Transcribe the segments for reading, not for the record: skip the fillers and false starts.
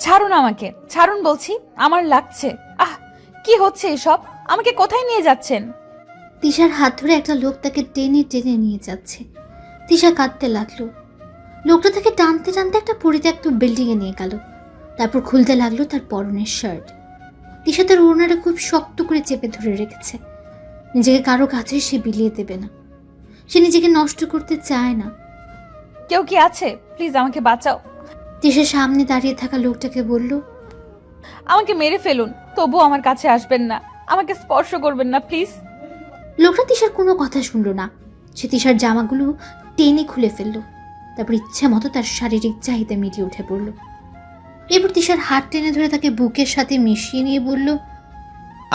ছাড়ুন আমাকে, ছাড়ুন বলছি, আমার লাগছে। আহ, কি হচ্ছে এসব? আমাকে কোথায় নিয়ে যাচ্ছেন? তিশার হাত ধরে একটা লোক তাকে টেনে টেনে নিয়ে যাচ্ছে। তিশা কাঁদতে লাগলো। লোকটা তাকে টানতে টানতে একটা পরিত্যক্ত বিল্ডিংয়ে নিয়ে গেল। তারপর খুলতে লাগলো তার পরনের শার্ট। তিশা তার ওড়নাটা খুব শক্ত করে চেপে ধরে রেখেছে। নিজেকে কারো কাছে সে বিলিয়ে দেবে না। সে নিজেকে নষ্ট করতে চায় না। কেউ কি আছে? প্লিজ আমাকে বাঁচাও। তিশার সামনে দাঁড়িয়ে থাকা লোকটাকে বলল, আমাকে মেরে ফেলুন, তবু আমার কাছে আসবেন না, আমাকে স্পর্শ করবেন না প্লিজ। লোকটা তিশার কোনো কথা শুনল না। সে তিশার জামাগুলো টেনে খুলে ফেলল। তারপর ইচ্ছে মতো তার শারীরিক চাহিদা মিটিয়ে উঠে পড়ল। এরপর তিশার হাত টেনে ধরে তাকে বুকের সাথে মিশিয়ে নিয়ে বলল,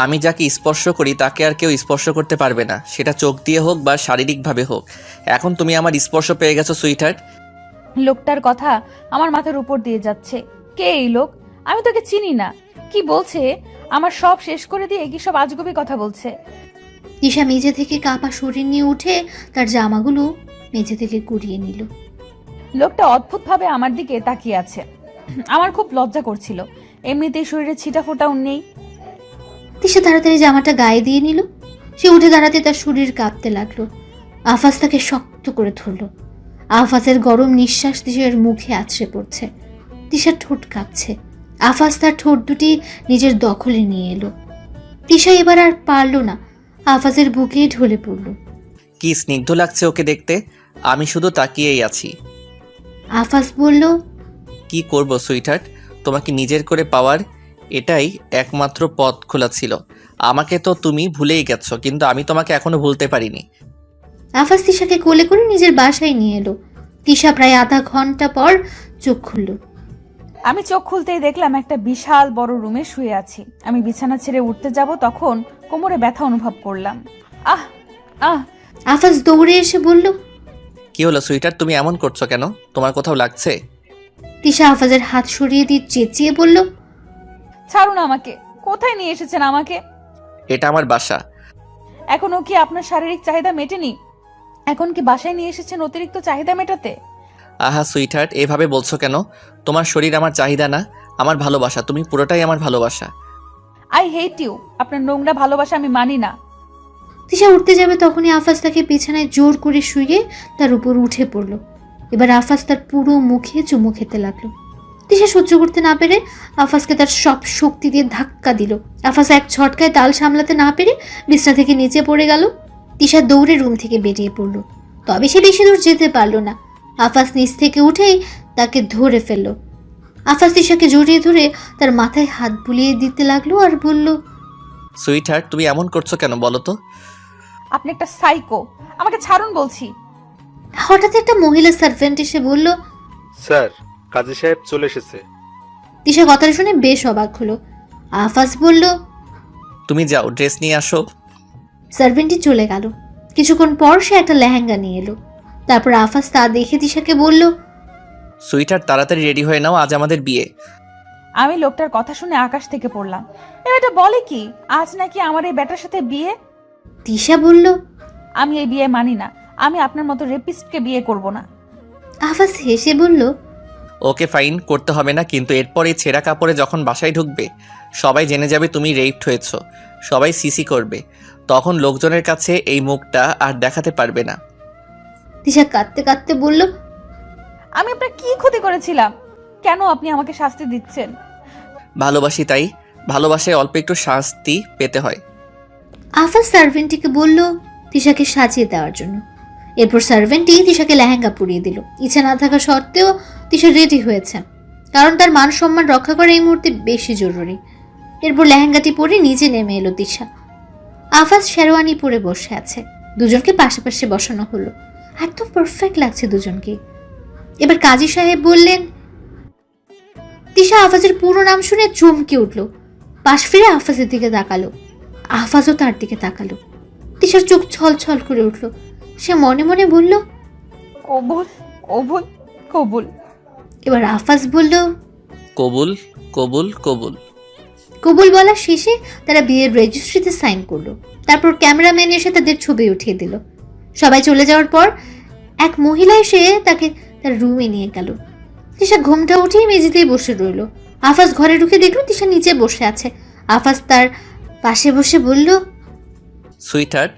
আমি যাকে স্পর্শ করি তাকে আর কেউ স্পর্শ করতে পারবে না, সেটা চোখ দিয়ে হোক বা শারীরিকভাবে হোক। এখন তুমি আমার স্পর্শ পেয়ে গেছো সুইটহার্ট। লোকটার কথা আমার মাথার উপর দিয়ে যাচ্ছে। কে এই লোক? আমি তোকে চিনি না। কি বলছে? আমার সব শেষ করে দিয়ে কি সব আজগুবি কথা বলছে? তিশা মেঝে থেকে কাঁপা শরীর নিয়ে উঠে তার জামাগুলো মেঝে থেকে কুড়িয়ে নিল। লোকটা অদ্ভুতভাবে আমার দিকে তাকিয়ে আছে। আমার খুব লজ্জা করছিল। এমনিতেই শরীরে ছিটা ফোটাও নেই। তিশা তাড়াতাড়ি জামাটা গায়ে দিয়ে নিল। সে উঠে দাঁড়াতে তার শরীর কাঁপতে লাগলো। আফাজ তাকে শক্ত করে ধরল। আফাজের গরম নিঃশ্বাস তিশার মুখে আছড়ে পড়ছে। তিশার ঠোঁট কাঁপছে। আফাজ তার ঠোঁট দুটি নিজের দখলে নিয়ে এলো। তিশা এবার আর পারল না, আফাজের বুকে ঢলে পড়ল। কি স্নিগ্ধ লাগছে ওকে দেখতে। আমি শুধু তাকিয়েই আছি। আফাজ বলল, কি করব সুইটহার্ট, তোমাকে নিজের করে পাওয়ার এটাই একমাত্র পথ খোলা ছিল। আমাকে তো তুমি ভুলেই গেছো, কিন্তু আমি তোমাকে এখনো ভুলতে পারিনি। আফাজ তিশাকে কোলে করে নিজের বাসায় নিয়ে এলো। তিশা প্রায় আধা ঘন্টা পর চোখ খুলল। আমি চোখ খুলতেই দেখলাম একটা বিশাল বড় রুমে শুয়ে আছি। আমি বিছানা ছেড়ে উঠতে যাব তখন কোমরে ব্যথা অনুভব করলাম। আহ আহ আফাজ দৌড়ে এসে বলল, কি হলো সুইটহার্ট, তুমি এমন করছো কেন? তোমার কোথাও লাগছে? তিশা আফাজের হাত সরিয়ে দিয়ে চেঁচিয়ে বলল, ছাড়ুন আমাকে। কোথায় নিয়ে এসেছেন আমাকে? এটা আমার বাসা। এখনো কি আপনার শারীরিক চাহিদা মেটেনি? এখন কি বাসায় নিয়ে এসেছেন অতিরিক্ত চাহিদা মেটাতে? আহা সুইটহার্ট, এভাবে বলছো কেন? তোমার শরীর আমার চাহিদা না, আমার ভালোবাসা। তুমি পুরোটাই আমার ভালোবাসা। I hate you. আপনার নোংরা ভালোবাসা আমি মানি না। তিশা উঠতে যাবে তখনই আফাজ তাকে বিছানায় জোর করে শুয়ে তার উপর উঠে পড়ল। এবার আফাজ তার পুরো মুখে চুমু খেতে লাগলো। তিশা সহ্য করতে না পেরে আফাজকে তার সব শক্তি দিয়ে ধাক্কা দিল। আফাজ এক ঝটকায় তাল সামলাতে না পেরে বিছানা থেকে নিচে পড়ে গেল। তিশা দৌড়ে রুম থেকে বেরিয়ে পড়ল। তবে সে বেশি দূর যেতে পারল না। আফাজ নিচ থেকে উঠেই তাকে ধরে ফেলল। আফাজ তিশাকে জড়িয়ে ধরে তার মাথায় হাত বুলিয়ে দিতে লাগলো আর বলল, সুইটহার্ট, তুমি এমন করছো কেন বলো তো? আপনি একটা সাইকো। আমাকে ছাড়ুন বলছি। হঠাৎ একটা মহিলা সার্ভেন্ট এসে বলল, স্যার, কাজী সাহেব চলে এসেছে। তিশা কথাটা শুনে বেশ অবাক হলো। আফাজ বলল, তুমি যাও, ড্রেস নিয়ে আসো। সার্ভেন্টটি চলে গেল। কিছুক্ষণ পর সে একটা লেহেঙ্গা নিয়ে এলো। তারপর আফাজ তা দেখে তিশাকে বলল, সুইটহার্ট, তাড়াতাড়ি রেডি হয়ে নাও, আজ আমাদের বিয়ে। আমি লোকটার কথা শুনে আকাশ থেকে পড়লাম। এটা বলে কি আজ নাকি আমার এই ব্যাটার সাথে বিয়ে? তিশা বলল, আমি এই বিয়ে মানি না। আমি আপনার মতো রেপিস্টকে বিয়ে করব না। আফাজ হেসে বলল, ওকে ফাইন, করতে হবে না, কিন্তু এরপর এই ছেঁড়া কাপড়ে যখন বাসায় ঢুকবে সবাই জেনে যাবে তুমি রেপড হয়েছো। সবাই সিসি করবে, তখন লোকজনের কাছে এই মুখটা আর দেখাতে পারবে না। তিশা কাঁদতে কাঁদতে বলল, আমি আপনার কি ক্ষতি করেছিলাম? কেন আপনি আমাকে শাস্তি দিচ্ছেন? ভালোবাসি তাই। ভালোবাসায় অল্প একটু শাস্তি পেতে হয়। আফাজ সার্ভেন্টটিকে বলল তিশাকে সাজিয়ে দেওয়ার জন্য। এরপর সার্ভেন্টটি তিশাকে লেহেঙ্গা পরিয়ে দিল। ইচ্ছা না থাকা সত্ত্বেও তিশা রেডি হয়েছে, কারণ তার মান সম্মান রক্ষা করা এই মুহূর্তে বেশি জরুরি। এরপর লেহেঙ্গাটি পরে নিচে নেমে এলো তিশা। আফাজ শেরওয়ানি পরে বসে আছে। দুজনকে পাশাপাশি বসানো হলো। একদম পারফেক্ট লাগছে দুজনকে। এবার কাজী সাহেব বললেন। তিশা আফাজের পুরো নাম শুনে চমকে উঠল। পাশ ফিরে আফাজের দিকে তাকালো। আফাজও তার দিকে তাকালো। তিশার চোখ ছল ছল করে উঠল। সে মনে মনে বলল, কবুল কবুল কবুল। এবার আফাজ বলল, কবুল কবুল কবুল। কবুল বলা শেষে তারা বিয়ের রেজিস্ট্রিতে সাইন করলো। তারপর ক্যামেরাম্যান এসে তাদের ছবি উঠিয়ে দিল। সবাই চলে যাওয়ার পর এক মহিলা এসে তাকে তার রুমে নিয়ে গেল। তিশা ঘুমটা উঠিয়ে মেঝেতেই বসে রইল। আফাজ ঘরে ঢুকে দেখলো তিশা নিচে বসে আছে। আফাজ তার পাশে বসে বলল, সুইটহার্ট,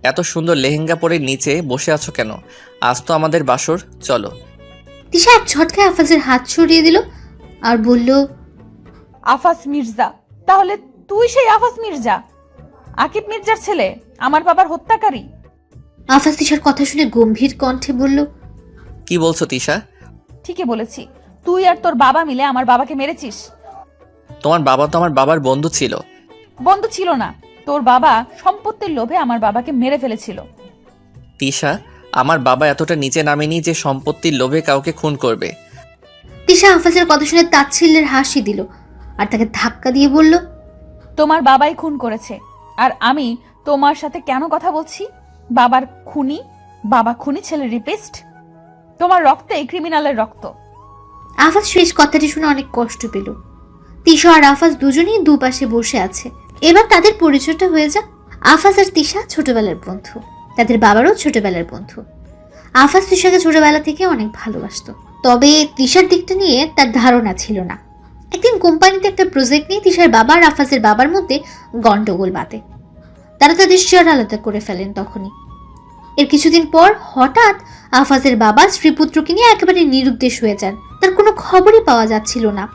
এত সুন্দর লেহেঙ্গা পরে নিচে বসে আছো কেন? আজ তো আমাদের বাসর, চলো। তিশা এক ঝটকায় আফাজের হাত সরিয়ে দিল আর বলল, আফাস মির্জা? তাহলে তুই সেই আফাস মির্জা, আকিব মির্জার ছেলে, আমার বাবার হত্যাকারী? আফাজ তিশার কথা শুনে গম্ভীর কণ্ঠে বলল, কি বলছো তিশা? ঠিকই বলেছি, তুই আর তোর বাবা মিলে আমার বাবাকে মেরেছিস। তোমার বাবা তো আমার বাবার বন্ধু ছিল। বন্ধু ছিল না, তোর বাবা সম্পত্তির লোভে আমার বাবাকে মেরে ফেলেছিল। তিশা, আমার বাবা এতটা নিচে নামেনি যে সম্পত্তির লোভে কাউকে খুন করবে। তিশা আফাজের কথা শুনে তাচ্ছিল্যের হাসি দিল আর তাকে ধাক্কা দিয়ে বলল, তোমার বাবাই খুন করেছে, আর আমি তোমার সাথে কেন কথা বলছি? বাবার খুনি, বাবা খুনি, ছেলে রিপিস্ট। তোমার রক্তে ক্রিমিনালের রক্ত। আফাজ শেষ কথাটি শুনে অনেক কষ্ট পেল। তিশা আর আফাজ দুজনেই দুপাশে বসে আছে। এবার তাদের পরিচয়টা হয়ে যাক। আফাজ আর তিশা ছোটবেলার বন্ধু, তাদের বাবারও ছোটবেলার বন্ধু। আফাজ তিশাকে ছোটবেলা থেকে অনেক ভালোবাসতো, তবে তিশার দিকটা নিয়ে তার ধারণা ছিল না। একদিন কোম্পানিতে একটা প্রজেক্ট নিয়ে তিশার বাবা আর আফাজের বাবার মধ্যে গন্ডগোল বাঁধে। তারা তাদের শেয়ার আলাদা করে ফেলেন। তখনই এর কিছুদিন পর হঠাৎ আফাজের বাবা স্ত্রীপুত্রকে নিয়ে একেবারে নিরুদ্দেশ হয়ে যান। তার কোনো খবরই পাওয়া যাচ্ছিল না।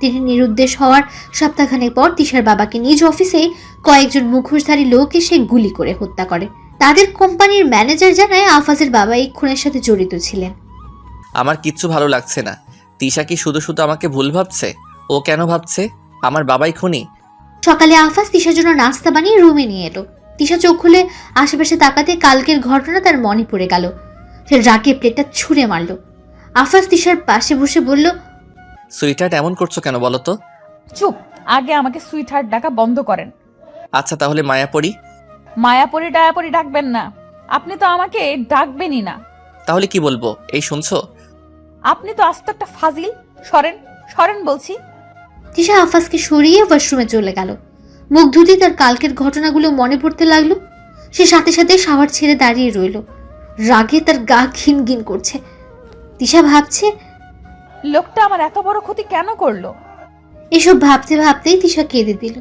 তিনি নিরুদ্দেশ হওয়ার সপ্তাহখানেক পর তিশার বাবাকে নিজ অফিসে কয়েকজন মুখোশধারী লোক এসে গুলি করে হত্যা করে। তাদের কোম্পানির ম্যানেজার জানায় আফাজের বাবা এই খুনের সাথে জড়িত ছিলেন। আমার কিচ্ছু ভালো লাগছে না। তিশা কি শুধু শুধু আমাকে ভুল ভাবছে? ও কেন ভাবছে আমার বাবাই খুনি? সকালে আফাজ তিশার জন্য নাস্তা বানিয়ে রুমে নিয়ে এলো। তিশা চোখ খুলে আশেপাশে তাকাতে কালকের ঘটনা তার মনে পড়ে গেল। সে রাগে প্লেটটা ছুঁড়ে মারল। আফাজ তিশার পাশে বসে বলল, সুইটহার্ট, এমন করছো কেন বলো তো? চুপ, আগে আমাকে সুইটহার্ট ডাকা বন্ধ করেন। আচ্ছা তাহলে মায়াপরি? মায়াপরি ডায়াপরি ডাকবেন না, আপনি তো আমাকে ডাকবেনই না। তাহলে কি বলবো? এই শুনছো? আপনি তো আস্ত একটা ফাজিল। সরেন, সরেন বলছি। তিশা আফাজকে সরিয়ে ওয়াশরুমে চলে গেল। মুখ ধুতে তার কালকের ঘটনাগুলো মনে পড়তে লাগলো। সে সাথে সাথে শাওয়ার ছেড়ে দাঁড়িয়ে রইল। রাগে তার গা ঘিন ঘিন করছে। তিশা ভাবছে, লোকটা আমার এত বড় ক্ষতি কেন করলো? এসব ভাবতে ভাবতেই তিশা কেঁদে দিল।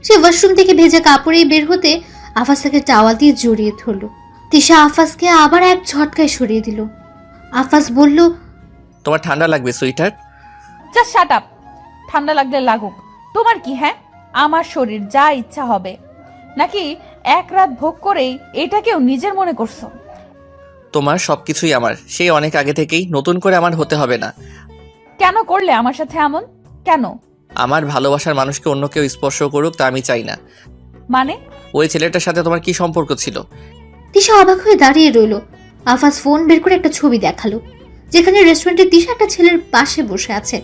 সে ওয়াশরুম থেকে ভেজা কাপড়ে বের হতে আফাজ তাকে টাওয়াল দিয়ে জড়িয়ে ধরল। তিশা আফাজকে আবার এক ঝটকায় সরিয়ে দিল। আফাজ বলল, তোমার ঠান্ডা লাগবে সুইটহার্ট। Just shut up. ঠান্ডা লাগলে লাগুক, তোমার কি? হ্যাঁ, আমার শরীর যা ইচ্ছা হবে, নাকি এক রাত ভোগ করেই এটাকেও নিজের মনে করছো? তোমার সবকিছুই আমার, সেই অনেক আগে থেকেই, নতুন করে আমার হতে হবে না। কেন করলে আমার সাথে এমন? কেন? আমার ভালোবাসার মানুষকে অন্য কেউ স্পর্শ করুক তা আমি চাই না। মানে? ওই ছেলেটার সাথে তোমার কি সম্পর্ক ছিল? তিশা অবাক হয়ে দাঁড়িয়ে রইল। আফাজ ফোন বের করে একটা ছবি দেখালো, যেখানে রেস্টুরেন্টে তিশা একটা ছেলের পাশে বসে আছে।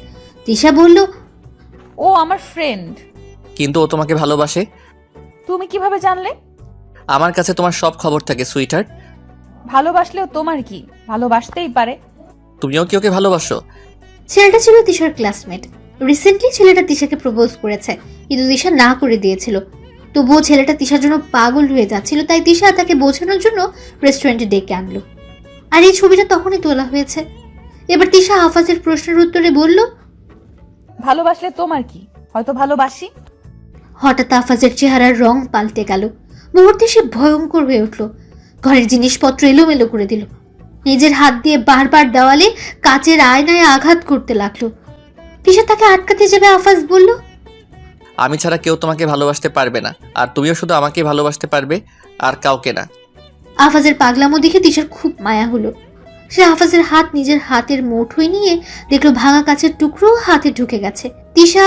তিশা বলল, ও আমার ফ্রেন্ড। কিন্তু ও তোমাকে ভালোবাসে। তুমি কিভাবে জানলে? আমার কাছে তোমার সব খবর থাকে সুইটহার্ট। ভালোবাসলেও তোমার কি? ভালোবাসতেই পারে। তুমিও কি ওকে ভালোবাসো? ছেলেটা ছিল তিশার ক্লাসমেট। রিসেন্টলি ছেলেটা তিশাকে প্রপোজ করেছে, কিন্তু তিশা না করে দিয়েছিল। তবুও ছেলেটা তিশার জন্য পাগল হয়ে যাচ্ছিল, তাই তিশা তাকে বোঝানোর জন্য রেস্টুরেন্টে ডেকে আনলো। আর এই ছবিটা তখনই তোলা হয়েছে। এবার তিশা আফাজের প্রশ্নের উত্তরে বলল, ভালোবাসলে তোমার কি? হয়তো ভালোবাসি। হঠাৎ আফাজের চেহারার রং পাল্টে গেল। মুহূর্তে সে ভয়ঙ্কর হয়ে উঠল। ঘরের জিনিসপত্র এলোমেলো করে দিল। নিজের হাত দিয়ে বারবার দেওয়ালে কাচের আয়নায় আঘাত করতে লাগলো। তিশা তাকে আটকাতে যাবে, আফাজ বলল, আমি ছাড়া কেউ তোমাকে ভালোবাসতে পারবে না, আর তুমিও শুধু আমাকেই ভালোবাসতে পারবে, আর কাউকে না। আফাজের পাগলামো দেখে তিশার খুব মায়া হলো। সে আফাজের হাত নিজের হাতের মুঠোয় নিয়ে দেখলো ভাঙা কাচের টুকরো হাতে ঢুকে গেছে। তিশা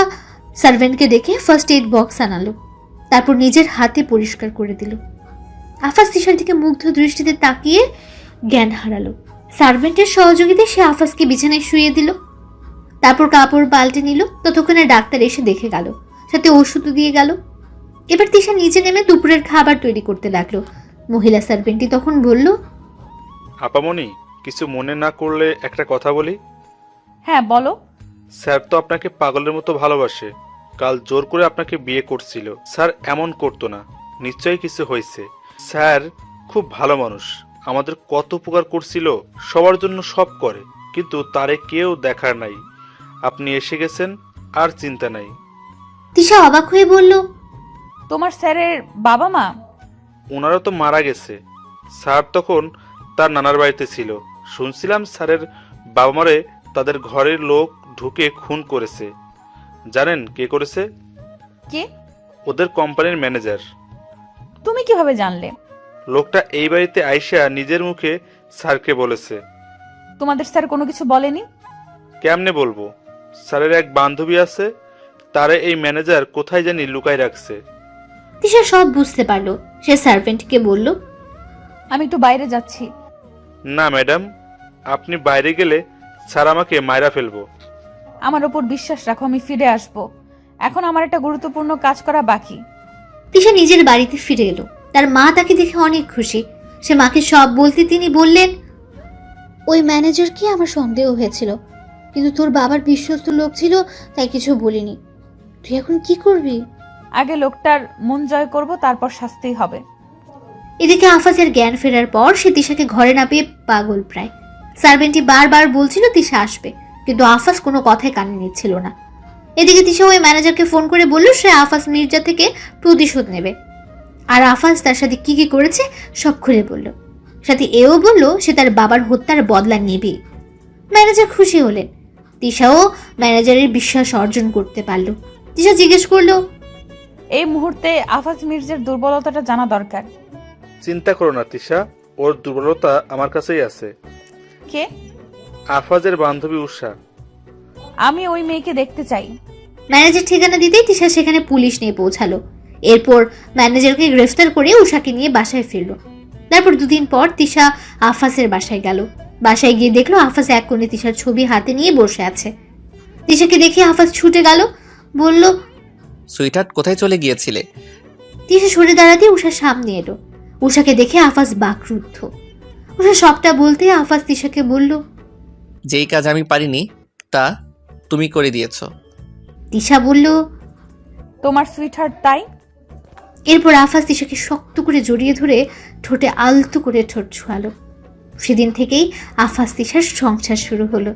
সার্ভেন্টকে ডেকে ফার্স্ট এইড বক্স আনালো, তারপর নিজের হাতে পরিষ্কার করে দিল। আফাজ তিশার দিকে মুগ্ধ দৃষ্টিতে তাকিয়ে জ্ঞান হারালো। সার্ভেন্টের সহযোগিতায় সে আফাজকে বিছানায় শুইয়ে দিল, তারপর কাপড় পাল্টে নিল। ততক্ষণে ডাক্তার এসে দেখে গেল, সাথে ওষুধও দিয়ে গেল। এবার তিশা নিচে নেমে দুপুরের খাবার তৈরি করতে লাগলো। মহিলা সার্ভেন্টটি তখন বলল, আপামনি, কিছু মনে না করলে একটা কথা বলি। হ্যাঁ বলো। স্যার তো আপনাকে পাগলের মতো ভালোবাসে। কাল জোর করে আপনাকে বিয়ে করছিল। স্যার এমন করতো না, নিশ্চয়ই কিছু হয়েছে। স্যার খুব ভালো মানুষ, আমাদের কত উপকার করছিল, সবার জন্য সব করে, কিন্তু তারে কেউ দেখার নাই। আপনি এসে গেছেন, আর চিন্তা নাই। তিশা অবাক হয়ে বলল, তোমার স্যারের বাবা মা? ওনারা তো মারা গেছে। স্যার তখন তার নানার বাড়িতে ছিল। শুনছিলাম স্যারের বাবা মারে তাদের ঘরের লোক ঢুকে খুন করেছে। জানেন কে করেছে? কে? ওদের কোম্পানির ম্যানেজার। তুমি কিভাবে জানলে? লোকটা এই বাড়িতে আইসা নিজের মুখে স্যারকে বলেছে। তোমাদের স্যার কোনো কিছু বলেনি? কেমনে বলবো? স্যারের এক বান্ধবী আছে, তারে এই ম্যানেজার কোথায় জানি লুকায় রাখছে। তিশা সব বুঝতে পারলো। সে সার্ভেন্টকে বলল, আমি একটু বাইরে যাচ্ছি। না ম্যাডাম, আপনি বাইরে গেলে স্যার আমাকে মাইরা ফেলবো। আমার ওপর বিশ্বাস রাখো, আমি ফিরে আসব। এখন আমার একটা গুরুত্বপূর্ণ কাজ করা বাকি। তিশা নিজের বাড়িতে ফিরে এলো। তার মা তাকে দেখে অনেক খুশি। সে মাকে সব বলতে তিনি বললেন, ওই ম্যানেজারকে আমার সন্দেহ হয়েছিল, কিন্তু তোর বাবার বিশ্বস্ত লোক ছিল তাই কিছু বলিনি। তুই এখন কি করবি? আগে লোকটার মন জয় করব, তারপর শাস্তি হবে। এদিকে আফাজের জ্ঞান ফেরার পর সে তিশাকে ঘরে না পেয়ে পাগল প্রায়। সার্ভেন্টটি বারবার বলছিল তিশা আসবে, কিন্তু আফাজ কোনো কথাই কানে নিচ্ছিল না। এদিকে তিশা ওই ম্যানেজারকে ফোন করে বলল সে আফাজ মির্জা থেকে প্রতিশোধ নেবে, আর আফাজ তার সাথে কি কি করেছে সব খুলে বলল। সাথে এও বলল সে তার বাবার হত্যার বদলা নেবে। ম্যানেজার খুশি হলেন। তিশাও ম্যানেজারের বিশ্বাস অর্জন করতে পারল। তিশা জিজ্ঞেস করলো, এই মুহূর্তে আফাজ মির্জার দুর্বলতাটা জানা দরকার। চিন্তা করো না তিশা, ওর দুর্বলতা আমার কাছেই আছে। কে? আফাজের বান্ধবী উষা। আমি ওই মেয়েকে দেখতে চাই। ম্যানেজার ঠিকানা দিতেই তিশা সেখানে পুলিশ নিয়ে পৌঁছালো। এরপর ম্যানেজারকে গ্রেফতার করে উষাকে নিয়ে বাসায় ফিরল। তারপর দুদিন পর তিশা আফাজের বাসায় গেল। বাসায় গিয়ে দেখলো আফাজ এক কোণে তিশার ছবি হাতে নিয়ে বসে আছে। তিশাকে দেখে আফাজ ছুটে গেল, বলল, সুইটহার্ট, কোথায় চলে গিয়েছিলে? তিশা সরে দাঁড়াতে উষার সামনে এলো। উষাকে দেখে আফাজ বাকরুদ্ধ। উষা সবটা বলতে আফাজ তিশাকে বলল, যেই কাজ আমি পারিনি তা তুমি করে দিয়েছো। তিশা বলল, তোমার সুইটহার্ট তাই? এরপর আফাজ তিশাকে শক্ত করে জড়িয়ে ধরে ঠোঁটে আলতো করে ঠোঁট ছোঁয়ালো। সেদিন থেকেই আফাজ তিশার সংসার শুরু হলো।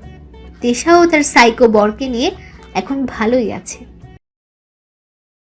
তিশাও তার সাইকো বরকে নিয়ে এখন ভালোই আছে।